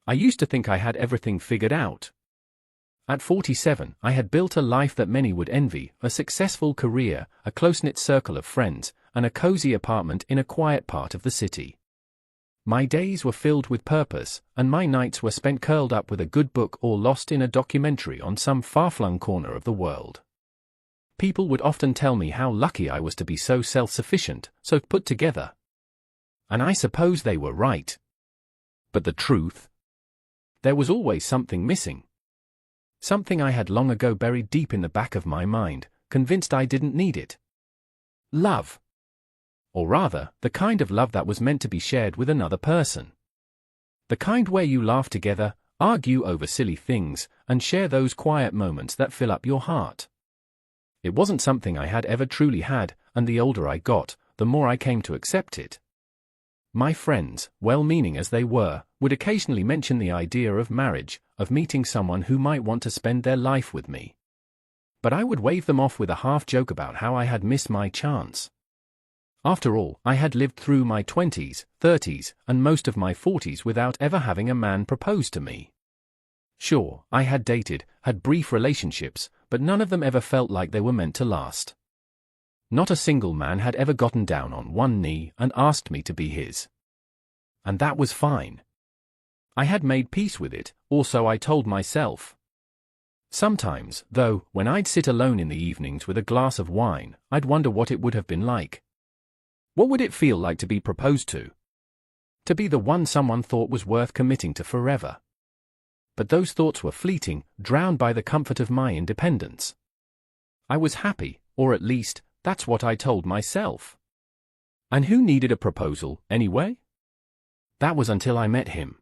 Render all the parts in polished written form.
I used to think I had everything figured out. At 47, I had built a life that many would envy, a successful career, a close-knit circle of friends, and a cozy apartment in a quiet part of the city. My days were filled with purpose, and my nights were spent curled up with a good book or lost in a documentary on some far-flung corner of the world. People would often tell me how lucky I was to be so self-sufficient, so put together. And I suppose they were right. But the truth? There was always something missing. Something I had long ago buried deep in the back of my mind, convinced I didn't need it. Love. Or rather, the kind of love that was meant to be shared with another person. The kind where you laugh together, argue over silly things, and share those quiet moments that fill up your heart. It wasn't something I had ever truly had, and the older I got, the more I came to accept it. My friends, well-meaning as they were, would occasionally mention the idea of marriage, of meeting someone who might want to spend their life with me. But I would wave them off with a half-joke about how I had missed my chance. After all, I had lived through my 20s, 30s, and most of my 40s without ever having a man propose to me. Sure, I had dated, had brief relationships, but none of them ever felt like they were meant to last. Not a single man had ever gotten down on one knee and asked me to be his. And that was fine. I had made peace with it, or so I told myself. Sometimes, though, when I'd sit alone in the evenings with a glass of wine, I'd wonder what it would have been like. What would it feel like to be proposed to? To be the one someone thought was worth committing to forever. But those thoughts were fleeting, drowned by the comfort of my independence. I was happy, or at least, that's what I told myself. And who needed a proposal, anyway? That was until I met him.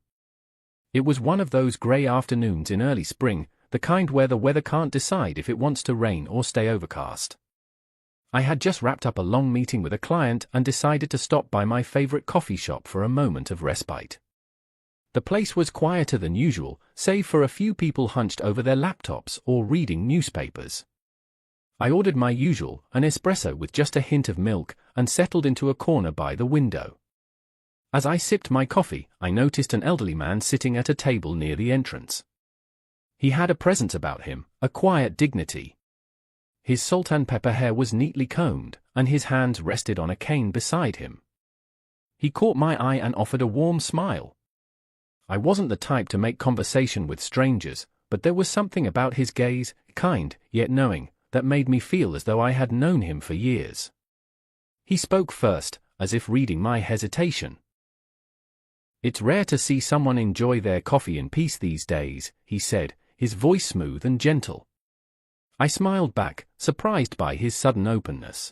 It was one of those grey afternoons in early spring, the kind where the weather can't decide if it wants to rain or stay overcast. I had just wrapped up a long meeting with a client and decided to stop by my favorite coffee shop for a moment of respite. The place was quieter than usual, save for a few people hunched over their laptops or reading newspapers. I ordered my usual, an espresso with just a hint of milk, and settled into a corner by the window. As I sipped my coffee, I noticed an elderly man sitting at a table near the entrance. He had a presence about him, a quiet dignity. His salt and pepper hair was neatly combed, and his hands rested on a cane beside him. He caught my eye and offered a warm smile. I wasn't the type to make conversation with strangers, but there was something about his gaze, kind, yet knowing, that made me feel as though I had known him for years. He spoke first, as if reading my hesitation. "It's rare to see someone enjoy their coffee in peace these days," he said, his voice smooth and gentle. I smiled back, surprised by his sudden openness.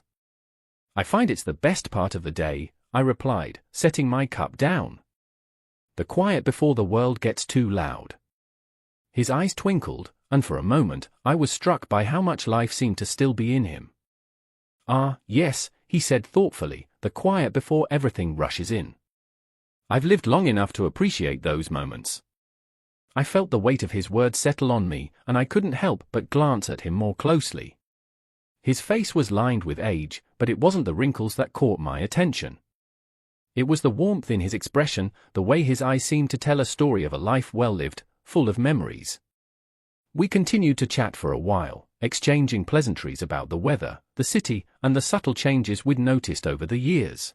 "I find it's the best part of the day," I replied, setting my cup down. "The quiet before the world gets too loud." His eyes twinkled, and for a moment, I was struck by how much life seemed to still be in him. "Ah, yes," he said thoughtfully, "the quiet before everything rushes in. I've lived long enough to appreciate those moments." I felt the weight of his words settle on me, and I couldn't help but glance at him more closely. His face was lined with age, but it wasn't the wrinkles that caught my attention. It was the warmth in his expression, the way his eyes seemed to tell a story of a life well lived, full of memories. We continued to chat for a while, exchanging pleasantries about the weather, the city, and the subtle changes we'd noticed over the years.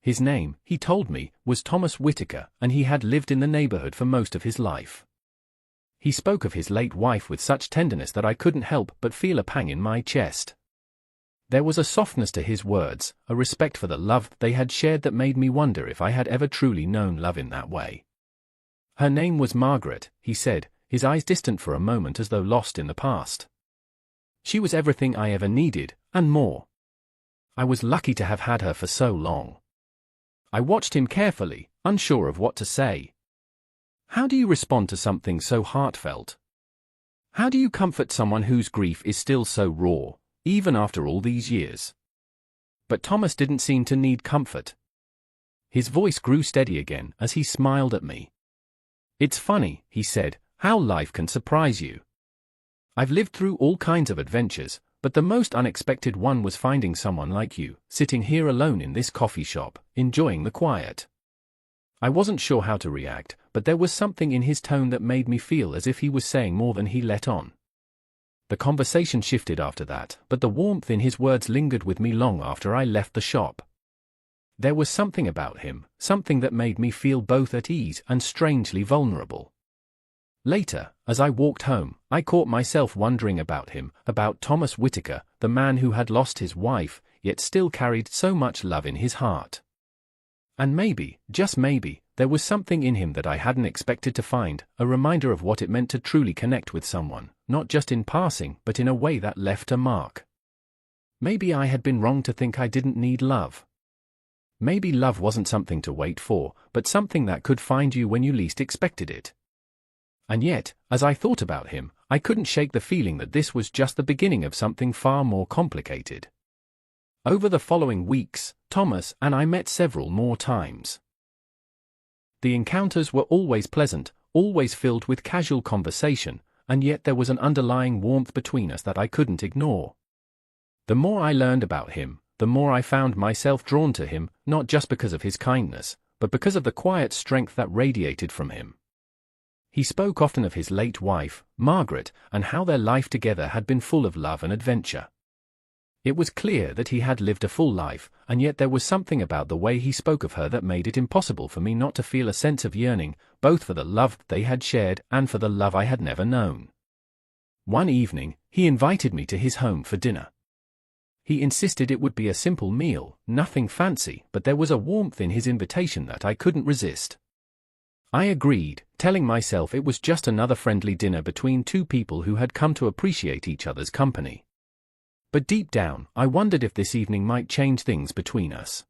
His name, he told me, was Thomas Whitaker, and he had lived in the neighborhood for most of his life. He spoke of his late wife with such tenderness that I couldn't help but feel a pang in my chest. There was a softness to his words, a respect for the love they had shared that made me wonder if I had ever truly known love in that way. "Her name was Margaret," he said, his eyes distant for a moment as though lost in the past. "She was everything I ever needed, and more. I was lucky to have had her for so long." I watched him carefully, unsure of what to say. How do you respond to something so heartfelt? How do you comfort someone whose grief is still so raw, even after all these years? But Thomas didn't seem to need comfort. His voice grew steady again as he smiled at me. "It's funny," he said, "how life can surprise you. I've lived through all kinds of adventures, but the most unexpected one was finding someone like you, sitting here alone in this coffee shop, enjoying the quiet." I wasn't sure how to react, but there was something in his tone that made me feel as if he was saying more than he let on. The conversation shifted after that, but the warmth in his words lingered with me long after I left the shop. There was something about him, something that made me feel both at ease and strangely vulnerable. Later, as I walked home, I caught myself wondering about him, about Thomas Whittaker, the man who had lost his wife, yet still carried so much love in his heart. And maybe, just maybe, there was something in him that I hadn't expected to find, a reminder of what it meant to truly connect with someone, not just in passing but in a way that left a mark. Maybe I had been wrong to think I didn't need love. Maybe love wasn't something to wait for, but something that could find you when you least expected it. And yet, as I thought about him, I couldn't shake the feeling that this was just the beginning of something far more complicated. Over the following weeks, Thomas and I met several more times. The encounters were always pleasant, always filled with casual conversation, and yet there was an underlying warmth between us that I couldn't ignore. The more I learned about him, the more I found myself drawn to him, not just because of his kindness, but because of the quiet strength that radiated from him. He spoke often of his late wife, Margaret, and how their life together had been full of love and adventure. It was clear that he had lived a full life, and yet there was something about the way he spoke of her that made it impossible for me not to feel a sense of yearning, both for the love they had shared and for the love I had never known. One evening, he invited me to his home for dinner. He insisted it would be a simple meal, nothing fancy, but there was a warmth in his invitation that I couldn't resist. I agreed, telling myself it was just another friendly dinner between two people who had come to appreciate each other's company. But deep down, I wondered if this evening might change things between us.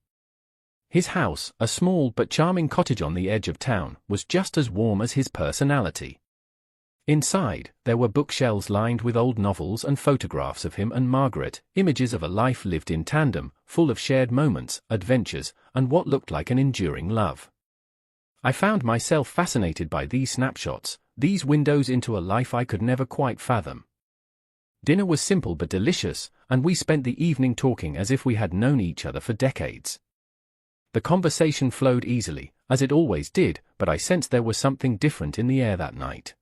His house, a small but charming cottage on the edge of town, was just as warm as his personality. Inside, there were bookshelves lined with old novels and photographs of him and Margaret, images of a life lived in tandem, full of shared moments, adventures, and what looked like an enduring love. I found myself fascinated by these snapshots, these windows into a life I could never quite fathom. Dinner was simple but delicious, and we spent the evening talking as if we had known each other for decades. The conversation flowed easily, as it always did, but I sensed there was something different in the air that night.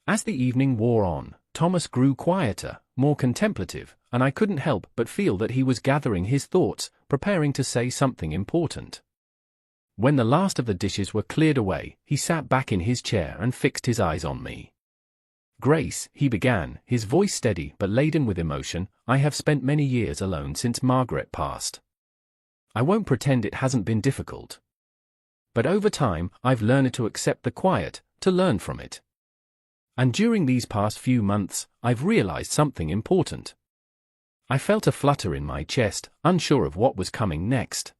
As the evening wore on, Thomas grew quieter, more contemplative, and I couldn't help but feel that he was gathering his thoughts, preparing to say something important. When the last of the dishes were cleared away, he sat back in his chair and fixed his eyes on me. "Grace," he began, his voice steady but laden with emotion, "I have spent many years alone since Margaret passed. I won't pretend it hasn't been difficult. But over time, I've learned to accept the quiet, to learn from it. And during these past few months, I've realized something important." I felt a flutter in my chest, unsure of what was coming next.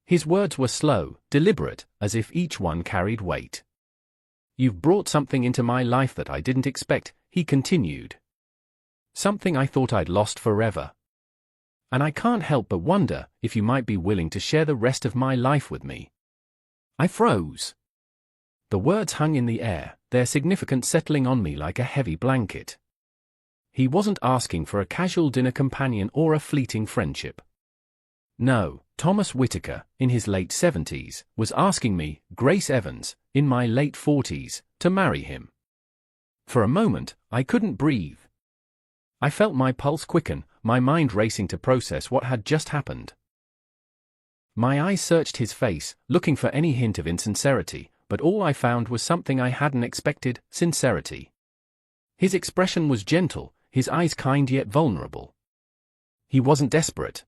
His words were slow, deliberate, as if each one carried weight. "You've brought something into my life that I didn't expect," he continued. "Something I thought I'd lost forever. And I can't help but wonder if you might be willing to share the rest of my life with me." I froze. The words hung in the air, their significance settling on me like a heavy blanket. He wasn't asking for a casual dinner companion or a fleeting friendship. No, Thomas Whittaker, in his late 70s, was asking me, Grace Evans, in my late 40s, to marry him. For a moment, I couldn't breathe. I felt my pulse quicken, my mind racing to process what had just happened. My eyes searched his face, looking for any hint of insincerity, but all I found was something I hadn't expected: sincerity. His expression was gentle, his eyes kind yet vulnerable. He wasn't desperate.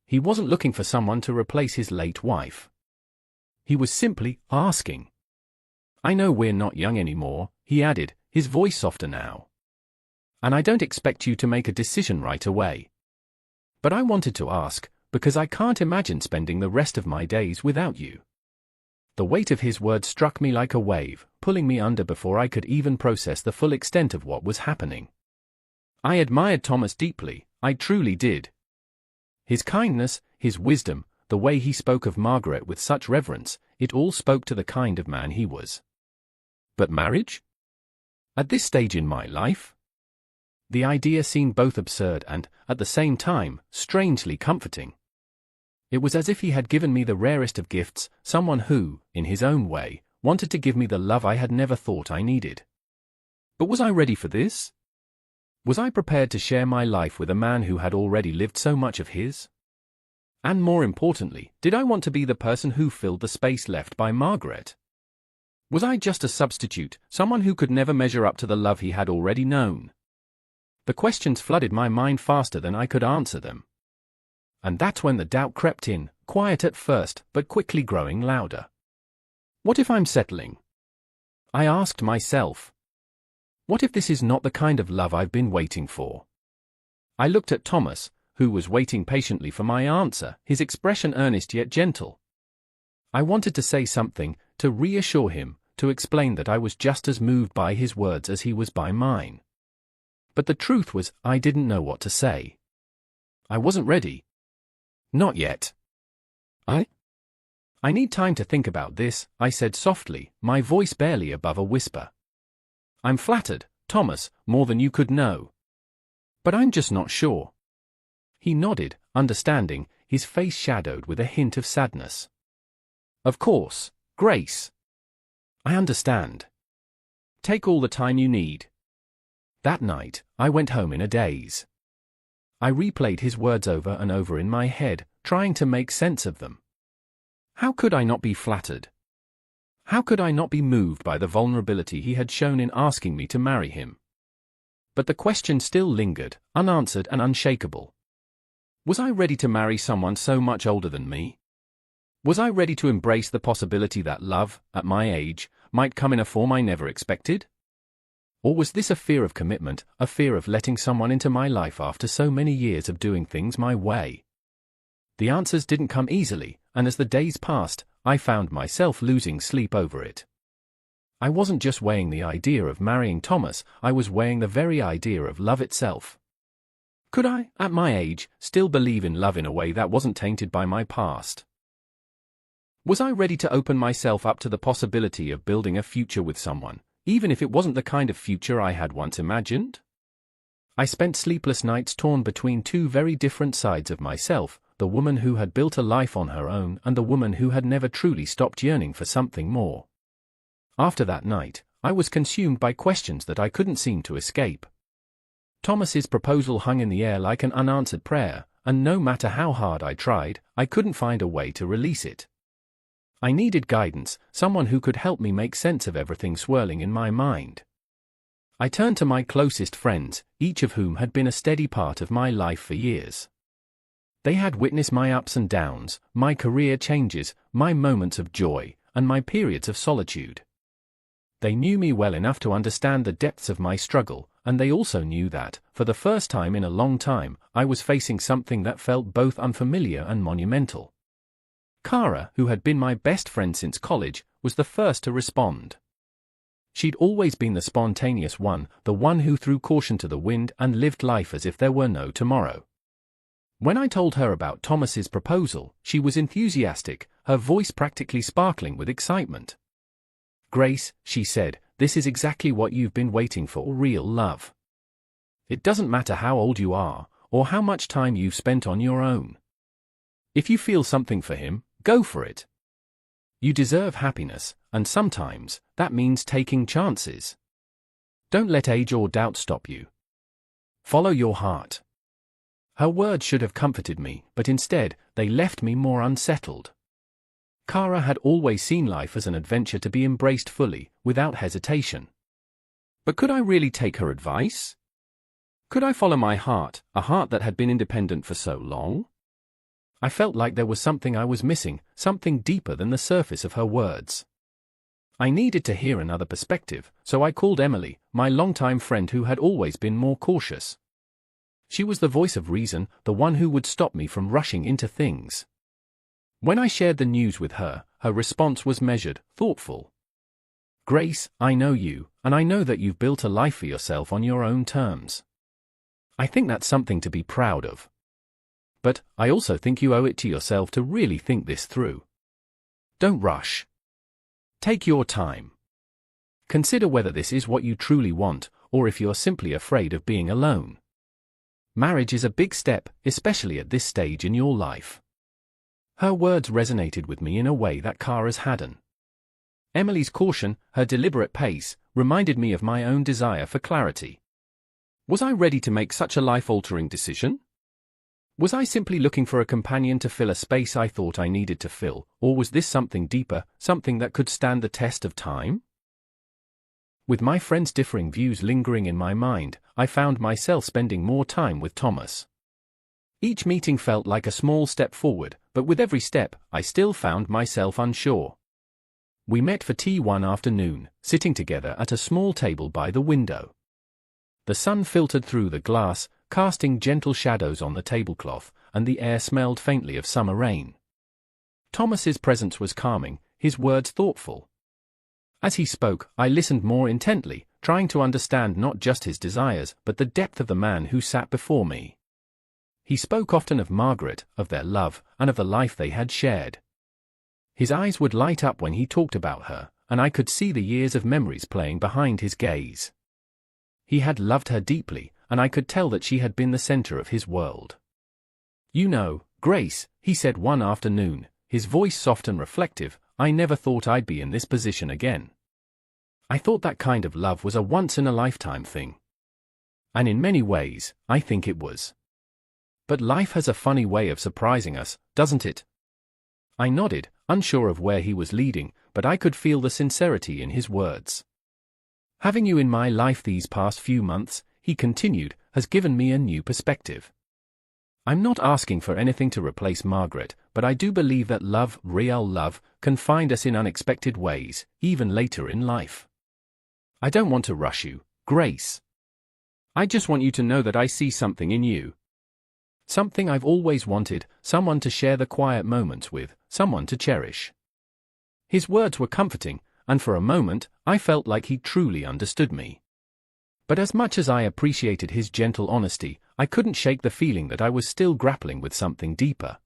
He wasn't looking for someone to replace his late wife. He was simply asking. "I know we're not young anymore," he added, his voice softer now. "And I don't expect you to make a decision right away. But I wanted to ask, because I can't imagine spending the rest of my days without you." The weight of his words struck me like a wave, pulling me under before I could even process the full extent of what was happening. I admired Thomas deeply, I truly did. His kindness, his wisdom, the way he spoke of Margaret with such reverence, it all spoke to the kind of man he was. But marriage? At this stage in my life? The idea seemed both absurd and, at the same time, strangely comforting. It was as if he had given me the rarest of gifts, someone who, in his own way, wanted to give me the love I had never thought I needed. But was I ready for this? Was I prepared to share my life with a man who had already lived so much of his? And more importantly, did I want to be the person who filled the space left by Margaret? Was I just a substitute, someone who could never measure up to the love he had already known? The questions flooded my mind faster than I could answer them. And that's when the doubt crept in, quiet at first, but quickly growing louder. What if I'm settling? I asked myself. What if this is not the kind of love I've been waiting for? I looked at Thomas, who was waiting patiently for my answer, his expression earnest yet gentle. I wanted to say something, to reassure him, to explain that I was just as moved by his words as he was by mine. But the truth was, I didn't know what to say. I wasn't ready. Not yet. I need time to think about this, I said softly, my voice barely above a whisper. I'm flattered, Thomas, more than you could know. But I'm just not sure. He nodded, understanding, his face shadowed with a hint of sadness. Of course, Grace. I understand. Take all the time you need. That night, I went home in a daze. I replayed his words over and over in my head, trying to make sense of them. How could I not be flattered? How could I not be moved by the vulnerability he had shown in asking me to marry him? But the question still lingered, unanswered and unshakable. Was I ready to marry someone so much older than me? Was I ready to embrace the possibility that love, at my age, might come in a form I never expected? Or was this a fear of commitment, a fear of letting someone into my life after so many years of doing things my way? The answers didn't come easily, and as the days passed, I found myself losing sleep over it. I wasn't just weighing the idea of marrying Thomas, I was weighing the very idea of love itself. Could I, at my age, still believe in love in a way that wasn't tainted by my past? Was I ready to open myself up to the possibility of building a future with someone, even if it wasn't the kind of future I had once imagined? I spent sleepless nights torn between two very different sides of myself, the woman who had built a life on her own and the woman who had never truly stopped yearning for something more. After that night, I was consumed by questions that I couldn't seem to escape. Thomas's proposal hung in the air like an unanswered prayer, and no matter how hard I tried, I couldn't find a way to release it. I needed guidance, someone who could help me make sense of everything swirling in my mind. I turned to my closest friends, each of whom had been a steady part of my life for years. They had witnessed my ups and downs, my career changes, my moments of joy, and my periods of solitude. They knew me well enough to understand the depths of my struggle, and they also knew that, for the first time in a long time, I was facing something that felt both unfamiliar and monumental. Cara, who had been my best friend since college, was the first to respond. She'd always been the spontaneous one, the one who threw caution to the wind and lived life as if there were no tomorrow. When I told her about Thomas's proposal, she was enthusiastic, her voice practically sparkling with excitement. "Grace," she said, "this is exactly what you've been waiting for, real love. It doesn't matter how old you are, or how much time you've spent on your own. If you feel something for him, go for it. You deserve happiness, and sometimes, that means taking chances. Don't let age or doubt stop you. Follow your heart." Her words should have comforted me, but instead, they left me more unsettled. Cara had always seen life as an adventure to be embraced fully, without hesitation. But could I really take her advice? Could I follow my heart, a heart that had been independent for so long? I felt like there was something I was missing, something deeper than the surface of her words. I needed to hear another perspective, so I called Emily, my longtime friend who had always been more cautious. She was the voice of reason, the one who would stop me from rushing into things. When I shared the news with her, her response was measured, thoughtful. "Grace, I know you, and I know that you've built a life for yourself on your own terms. I think that's something to be proud of. But I also think you owe it to yourself to really think this through. Don't rush. Take your time. Consider whether this is what you truly want, or if you're simply afraid of being alone. Marriage is a big step, especially at this stage in your life." Her words resonated with me in a way that Cara's hadn't. Emily's caution, her deliberate pace, reminded me of my own desire for clarity. Was I ready to make such a life-altering decision? Was I simply looking for a companion to fill a space I thought I needed to fill, or was this something deeper, something that could stand the test of time? With my friend's differing views lingering in my mind, I found myself spending more time with Thomas. Each meeting felt like a small step forward, but with every step, I still found myself unsure. We met for tea one afternoon, sitting together at a small table by the window. The sun filtered through the glass, casting gentle shadows on the tablecloth, and the air smelled faintly of summer rain. Thomas's presence was calming, his words thoughtful. As he spoke, I listened more intently, trying to understand not just his desires, but the depth of the man who sat before me. He spoke often of Margaret, of their love, and of the life they had shared. His eyes would light up when he talked about her, and I could see the years of memories playing behind his gaze. He had loved her deeply, and I could tell that she had been the center of his world. "You know, Grace," he said one afternoon, his voice soft and reflective, "I never thought I'd be in this position again. I thought that kind of love was a once-in-a-lifetime thing. And in many ways, I think it was. But life has a funny way of surprising us, doesn't it?" I nodded, unsure of where he was leading, but I could feel the sincerity in his words. "Having you in my life these past few months," he continued, "has given me a new perspective. I'm not asking for anything to replace Margaret, but I do believe that love, real love, can find us in unexpected ways, even later in life. I don't want to rush you, Grace. I just want you to know that I see something in you. Something I've always wanted, someone to share the quiet moments with, someone to cherish." His words were comforting, and for a moment, I felt like he truly understood me. But as much as I appreciated his gentle honesty, I couldn't shake the feeling that I was still grappling with something deeper.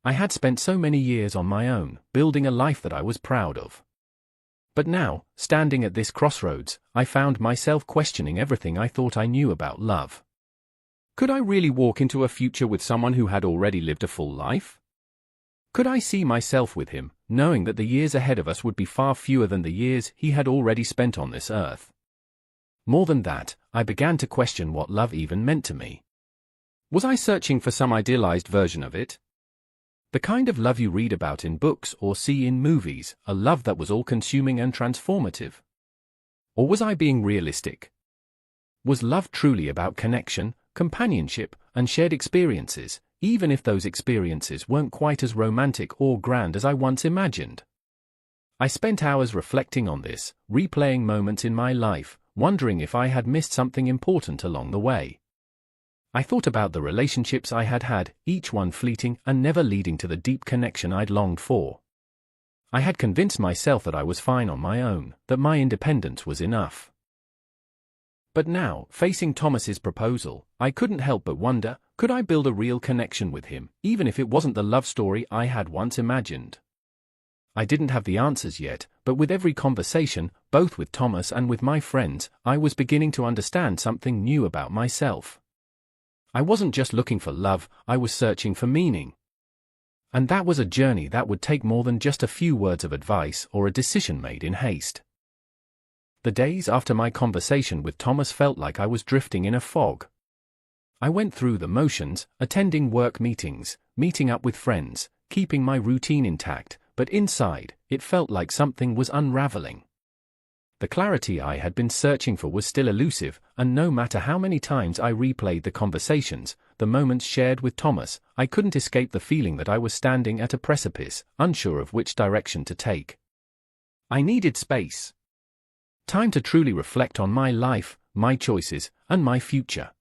I had spent so many years on my own, building a life that I was proud of. But now, standing at this crossroads, I found myself questioning everything I thought I knew about love. Could I really walk into a future with someone who had already lived a full life? Could I see myself with him, knowing that the years ahead of us would be far fewer than the years he had already spent on this earth? More than that, I began to question what love even meant to me. Was I searching for some idealized version of it? The kind of love you read about in books or see in movies, a love that was all-consuming and transformative? Or was I being realistic? Was love truly about connection, companionship, and shared experiences, even if those experiences weren't quite as romantic or grand as I once imagined? I spent hours reflecting on this, replaying moments in my life, wondering if I had missed something important along the way. I thought about the relationships I had had, each one fleeting and never leading to the deep connection I'd longed for. I had convinced myself that I was fine on my own, that my independence was enough. But now, facing Thomas's proposal, I couldn't help but wonder, could I build a real connection with him, even if it wasn't the love story I had once imagined? I didn't have the answers yet, but with every conversation, both with Thomas and with my friends, I was beginning to understand something new about myself. I wasn't just looking for love, I was searching for meaning. And that was a journey that would take more than just a few words of advice or a decision made in haste. The days after my conversation with Thomas felt like I was drifting in a fog. I went through the motions, attending work meetings, meeting up with friends, keeping my routine intact, but inside, it felt like something was unraveling. The clarity I had been searching for was still elusive, and no matter how many times I replayed the conversations, the moments shared with Thomas, I couldn't escape the feeling that I was standing at a precipice, unsure of which direction to take. I needed space. Time to truly reflect on my life, my choices, and my future.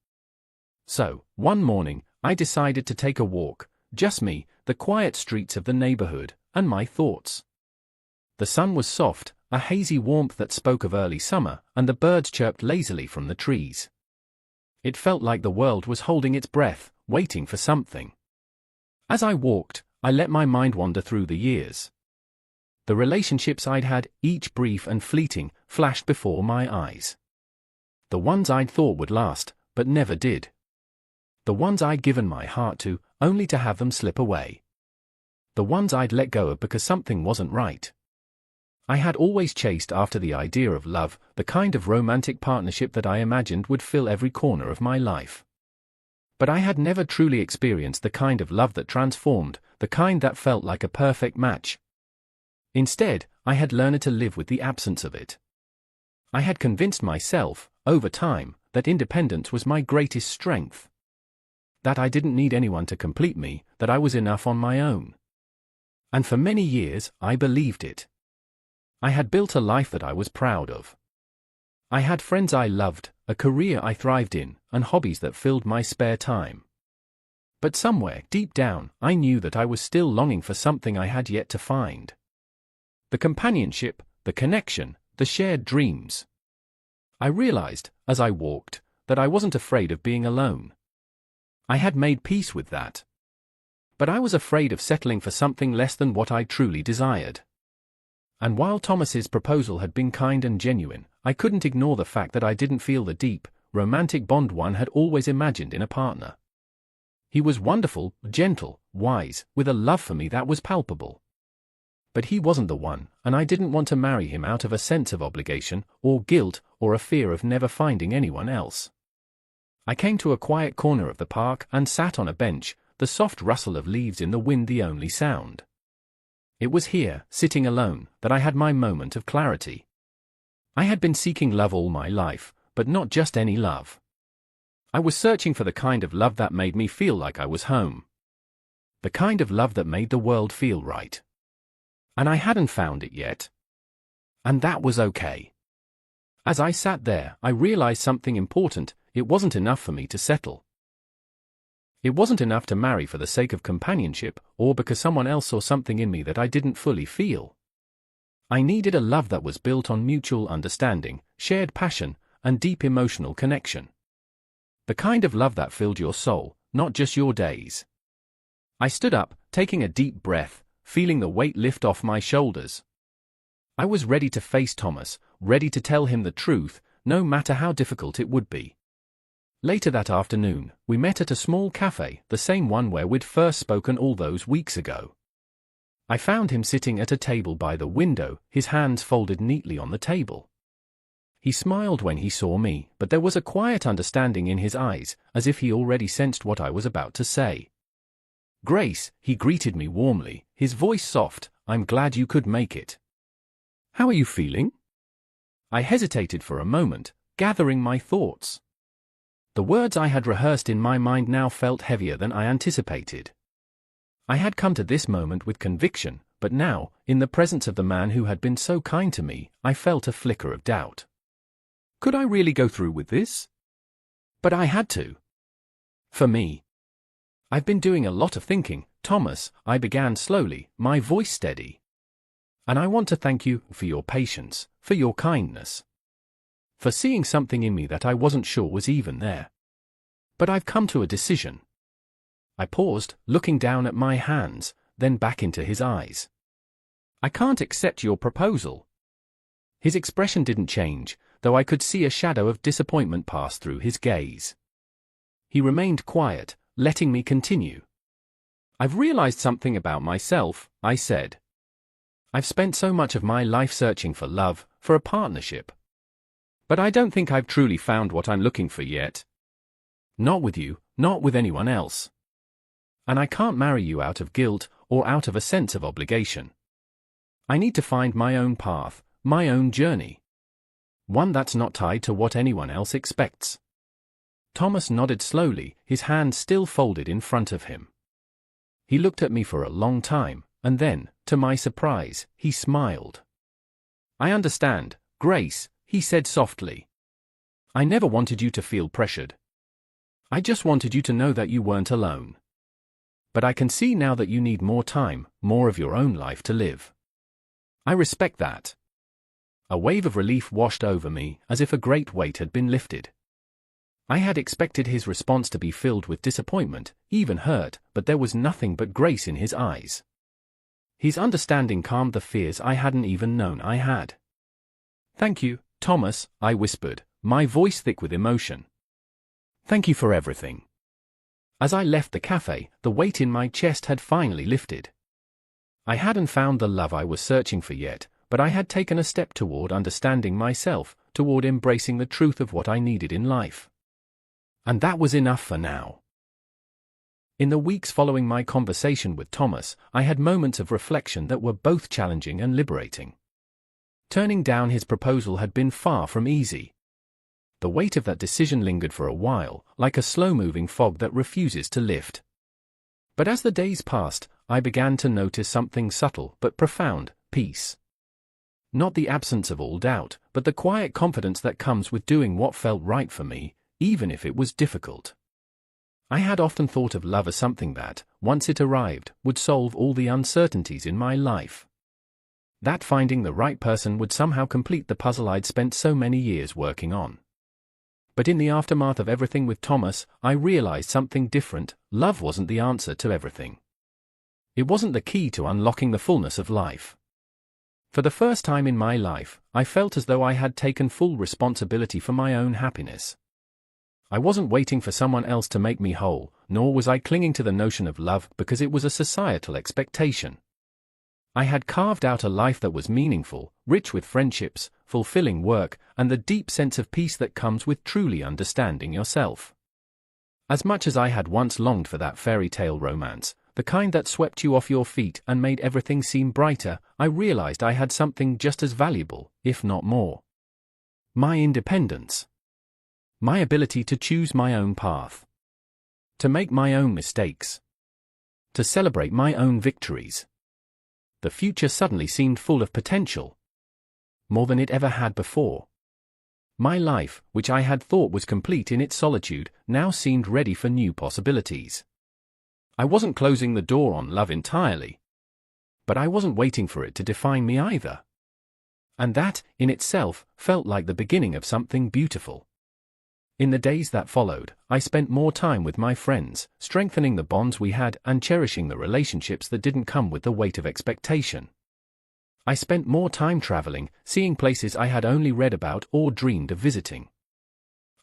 So, one morning, I decided to take a walk, just me, the quiet streets of the neighborhood, and my thoughts. The sun was soft, a hazy warmth that spoke of early summer, and the birds chirped lazily from the trees. It felt like the world was holding its breath, waiting for something. As I walked, I let my mind wander through the years. The relationships I'd had, each brief and fleeting, flashed before my eyes. The ones I'd thought would last, but never did. The ones I'd given my heart to, only to have them slip away. The ones I'd let go of because something wasn't right. I had always chased after the idea of love, the kind of romantic partnership that I imagined would fill every corner of my life. But I had never truly experienced the kind of love that transformed, the kind that felt like a perfect match. Instead, I had learned to live with the absence of it. I had convinced myself, over time, that independence was my greatest strength. That I didn't need anyone to complete me, that I was enough on my own. And for many years, I believed it. I had built a life that I was proud of. I had friends I loved, a career I thrived in, and hobbies that filled my spare time. But somewhere, deep down, I knew that I was still longing for something I had yet to find. The companionship, the connection, the shared dreams. I realized, as I walked, that I wasn't afraid of being alone. I had made peace with that. But I was afraid of settling for something less than what I truly desired. And while Thomas's proposal had been kind and genuine, I couldn't ignore the fact that I didn't feel the deep, romantic bond one had always imagined in a partner. He was wonderful, gentle, wise, with a love for me that was palpable. But he wasn't the one, and I didn't want to marry him out of a sense of obligation, or guilt, or a fear of never finding anyone else. I came to a quiet corner of the park and sat on a bench, the soft rustle of leaves in the wind the only sound. It was here, sitting alone, that I had my moment of clarity. I had been seeking love all my life, but not just any love. I was searching for the kind of love that made me feel like I was home. The kind of love that made the world feel right. And I hadn't found it yet. And that was okay. As I sat there, I realized something important: it wasn't enough for me to settle. It wasn't enough to marry for the sake of companionship, or because someone else saw something in me that I didn't fully feel. I needed a love that was built on mutual understanding, shared passion, and deep emotional connection. The kind of love that filled your soul, not just your days. I stood up, taking a deep breath, feeling the weight lift off my shoulders. I was ready to face Thomas, ready to tell him the truth, no matter how difficult it would be. Later that afternoon, we met at a small cafe, the same one where we'd first spoken all those weeks ago. I found him sitting at a table by the window, his hands folded neatly on the table. He smiled when he saw me, but there was a quiet understanding in his eyes, as if he already sensed what I was about to say. "Grace," he greeted me warmly, his voice soft, "I'm glad you could make it. How are you feeling?" I hesitated for a moment, gathering my thoughts. The words I had rehearsed in my mind now felt heavier than I anticipated. I had come to this moment with conviction, but now, in the presence of the man who had been so kind to me, I felt a flicker of doubt. Could I really go through with this? But I had to. For me. I've been doing a lot of thinking, Thomas, I began slowly, my voice steady. And I want to thank you for your patience, for your kindness. For seeing something in me that I wasn't sure was even there. But I've come to a decision. I paused, looking down at my hands, then back into his eyes. I can't accept your proposal. His expression didn't change, though I could see a shadow of disappointment pass through his gaze. He remained quiet, letting me continue. I've realized something about myself, I said. I've spent so much of my life searching for love, for a partnership. But I don't think I've truly found what I'm looking for yet. Not with you, not with anyone else. And I can't marry you out of guilt, or out of a sense of obligation. I need to find my own path, my own journey. One that's not tied to what anyone else expects. Thomas nodded slowly, his hands still folded in front of him. He looked at me for a long time, and then, to my surprise, he smiled. I understand, Grace, he said softly. I never wanted you to feel pressured. I just wanted you to know that you weren't alone. But I can see now that you need more time, more of your own life to live. I respect that. A wave of relief washed over me, as if a great weight had been lifted. I had expected his response to be filled with disappointment, even hurt, but there was nothing but grace in his eyes. His understanding calmed the fears I hadn't even known I had. Thank you, Thomas, I whispered, my voice thick with emotion. Thank you for everything. As I left the cafe, the weight in my chest had finally lifted. I hadn't found the love I was searching for yet, but I had taken a step toward understanding myself, toward embracing the truth of what I needed in life. And that was enough for now. In the weeks following my conversation with Thomas, I had moments of reflection that were both challenging and liberating. Turning down his proposal had been far from easy. The weight of that decision lingered for a while, like a slow-moving fog that refuses to lift. But as the days passed, I began to notice something subtle but profound: peace. Not the absence of all doubt, but the quiet confidence that comes with doing what felt right for me, even if it was difficult. I had often thought of love as something that, once it arrived, would solve all the uncertainties in my life. That finding the right person would somehow complete the puzzle I'd spent so many years working on. But in the aftermath of everything with Thomas, I realized something different. Love wasn't the answer to everything. It wasn't the key to unlocking the fullness of life. For the first time in my life, I felt as though I had taken full responsibility for my own happiness. I wasn't waiting for someone else to make me whole, nor was I clinging to the notion of love because it was a societal expectation. I had carved out a life that was meaningful, rich with friendships, fulfilling work, and the deep sense of peace that comes with truly understanding yourself. As much as I had once longed for that fairy tale romance, the kind that swept you off your feet and made everything seem brighter, I realized I had something just as valuable, if not more. My independence. My ability to choose my own path. To make my own mistakes. To celebrate my own victories. The future suddenly seemed full of potential. More than it ever had before. My life, which I had thought was complete in its solitude, now seemed ready for new possibilities. I wasn't closing the door on love entirely. But I wasn't waiting for it to define me either. And that, in itself, felt like the beginning of something beautiful. In the days that followed, I spent more time with my friends, strengthening the bonds we had and cherishing the relationships that didn't come with the weight of expectation. I spent more time traveling, seeing places I had only read about or dreamed of visiting.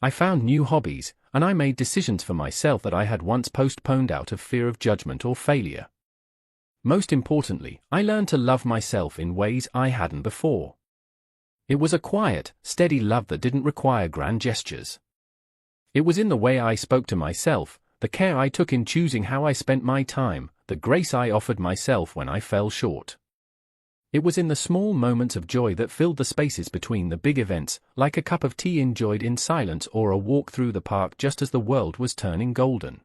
I found new hobbies, and I made decisions for myself that I had once postponed out of fear of judgment or failure. Most importantly, I learned to love myself in ways I hadn't before. It was a quiet, steady love that didn't require grand gestures. It was in the way I spoke to myself, the care I took in choosing how I spent my time, the grace I offered myself when I fell short. It was in the small moments of joy that filled the spaces between the big events, like a cup of tea enjoyed in silence or a walk through the park just as the world was turning golden.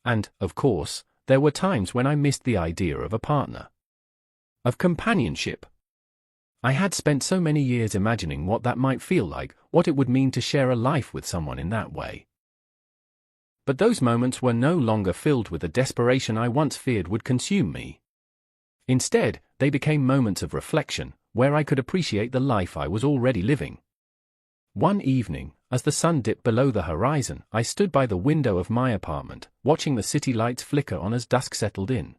And, of course, there were times when I missed the idea of a partner. Of companionship. I had spent so many years imagining what that might feel like, what it would mean to share a life with someone in that way. But those moments were no longer filled with the desperation I once feared would consume me. Instead, they became moments of reflection, where I could appreciate the life I was already living. One evening, as the sun dipped below the horizon, I stood by the window of my apartment, watching the city lights flicker on as dusk settled in.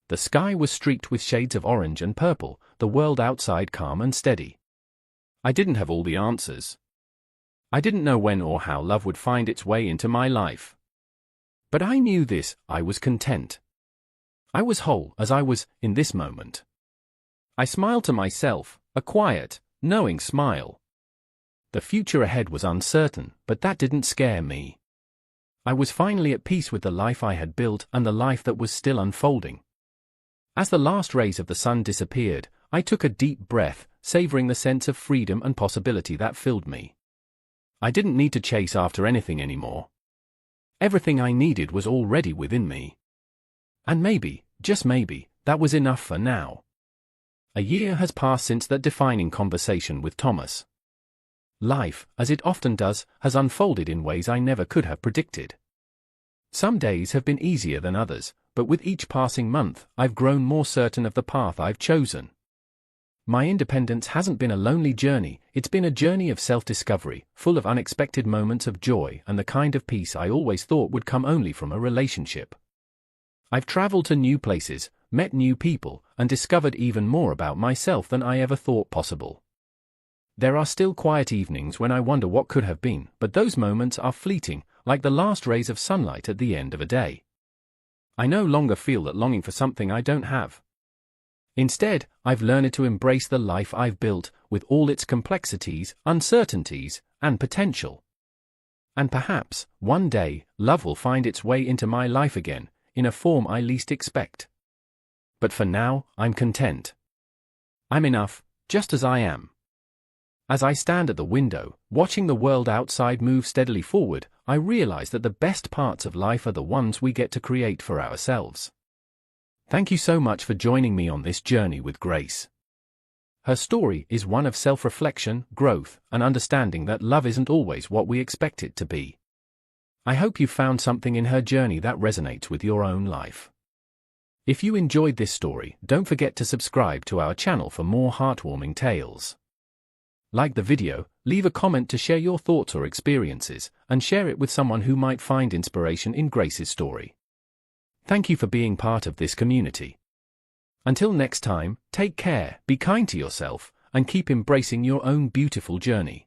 The sky was streaked with shades of orange and purple, the world outside calm and steady. I didn't have all the answers. I didn't know when or how love would find its way into my life. But I knew this: I was content. I was whole as I was in this moment. I smiled to myself, a quiet, knowing smile. The future ahead was uncertain, but that didn't scare me. I was finally at peace with the life I had built and the life that was still unfolding. As the last rays of the sun disappeared, I took a deep breath, savoring the sense of freedom and possibility that filled me. I didn't need to chase after anything anymore. Everything I needed was already within me. And maybe, just maybe, that was enough for now. A year has passed since that defining conversation with Thomas. Life, as it often does, has unfolded in ways I never could have predicted. Some days have been easier than others, but with each passing month, I've grown more certain of the path I've chosen. My independence hasn't been a lonely journey, it's been a journey of self-discovery, full of unexpected moments of joy and the kind of peace I always thought would come only from a relationship. I've traveled to new places, met new people, and discovered even more about myself than I ever thought possible. There are still quiet evenings when I wonder what could have been, but those moments are fleeting, like the last rays of sunlight at the end of a day. I no longer feel that longing for something I don't have. Instead, I've learned to embrace the life I've built, with all its complexities, uncertainties, and potential. And perhaps, one day, love will find its way into my life again, in a form I least expect. But for now, I'm content. I'm enough, just as I am. As I stand at the window, watching the world outside move steadily forward, I realize that the best parts of life are the ones we get to create for ourselves. Thank you so much for joining me on this journey with Grace. Her story is one of self-reflection, growth, and understanding that love isn't always what we expect it to be. I hope you found something in her journey that resonates with your own life. If you enjoyed this story, don't forget to subscribe to our channel for more heartwarming tales. Like the video, leave a comment to share your thoughts or experiences, and share it with someone who might find inspiration in Grace's story. Thank you for being part of this community. Until next time, take care, be kind to yourself, and keep embracing your own beautiful journey.